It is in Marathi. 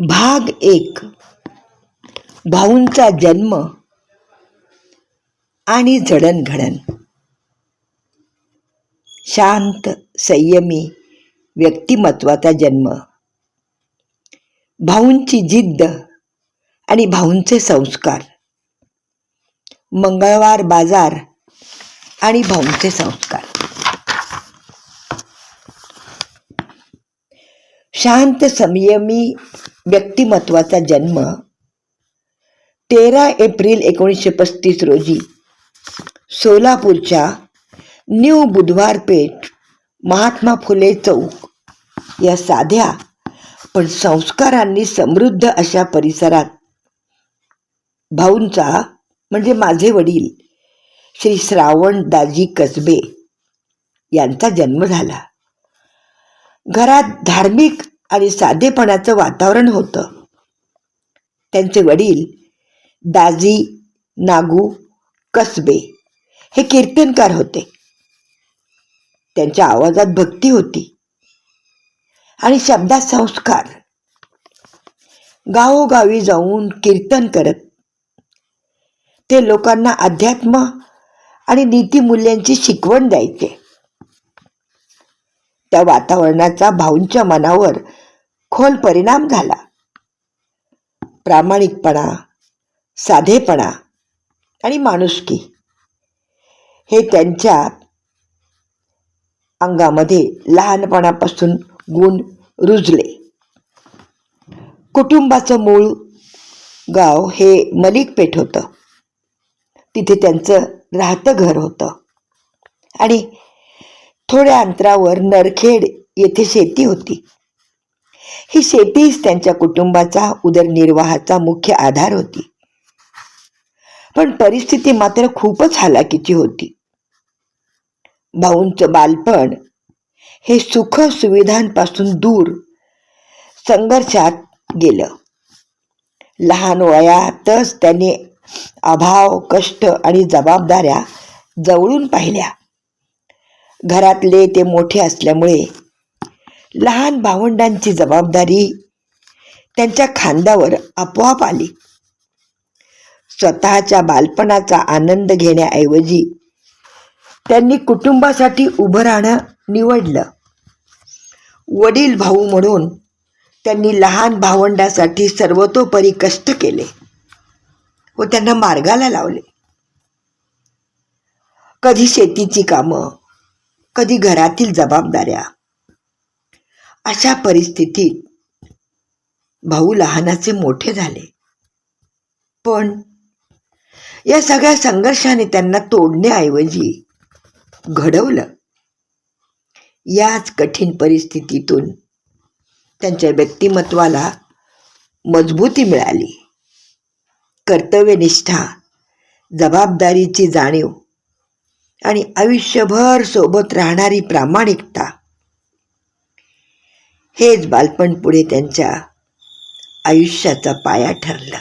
भाग 1. भाऊंचा जन्म आणि जडणघडण. शांत संयमी व्यक्तिमत्वाचा जन्म. भाऊंची जिद्द आणि भाऊंचे संस्कार. मंगळवार बाजार आणि भाऊंचे संस्कार. शांत संयमी व्यक्तिमत्वाचा जन्म 13 एप्रिल 1935 रोजी सोलापूरच्या न्यू बुधवार पेठ महात्मा फुले चौक या साध्या पण संस्कारांनी समृद्ध अशा परिसरात भाऊंचा म्हणजे माझे वडील श्री श्रावण दाजी कसबे यांचा जन्म झाला. घरात धार्मिक आणि साधेपणाचं वातावरण होतं. त्यांचे वडील दाजी नागू कसबे हे कीर्तनकार होते. त्यांच्या आवाजात भक्ती होती आणि शब्दात संस्कार. गावोगावी जाऊन कीर्तन करत ते लोकांना अध्यात्म आणि नीतिमूल्यांची शिकवण द्यायचे. त्या वातावरणाचा भाऊंच्या मनावर खोल परिणाम झाला. प्रामाणिकपणा, साधेपणा आणि माणुसकी हे त्यांच्या अंगामध्ये लहानपणापासून गुण रुजले. कुटुंबाचं मूळ गाव हे मलिकपेठ होतं. तिथे त्यांचं राहतं घर होतं आणि थोड्या अंतरावर नरखेड येथे शेती होती. ही शेतीच त्यांच्या कुटुंबाचा उदरनिर्वाहाचा मुख्य आधार होती. पण परिस्थिती मात्र खूपच हालाकीची होती. भाऊंचं बालपण हे सुख सुविधांपासून दूर संघर्षात गेलं. लहान वयातच त्यांनी अभाव, कष्ट आणि जबाबदाऱ्या जवळून पाहिल्या. घरातले ते मोठे असल्यामुळे लहान भावंडांची जबाबदारी त्यांच्या खांद्यावर आपोआप आली. स्वतःच्या बालपणाचा आनंद घेण्याऐवजी त्यांनी कुटुंबासाठी उभं राहणं निवडलं. वडील भाऊ म्हणून त्यांनी लहान भावंडासाठी सर्वतोपरी कष्ट केले व त्यांना मार्गाला लावले. कधी शेतीची कामं, कधी घरातील जबाबदाऱ्या. अशा परिस्थितीत भाऊ लहानाचे मोठे झाले. पण या सगळ्या संघर्षाने त्यांना तोडण्याऐवजी घडवलं. याच कठीण परिस्थितीतून त्यांच्या व्यक्तिमत्वाला मजबूती मिळाली. कर्तव्यनिष्ठा, जबाबदारीची जाणीव आणि आयुष्यभर सोबत राहणारी प्रामाणिकता हेच बालपण पुढे त्यांच्या आयुष्याचा पाया ठरलं.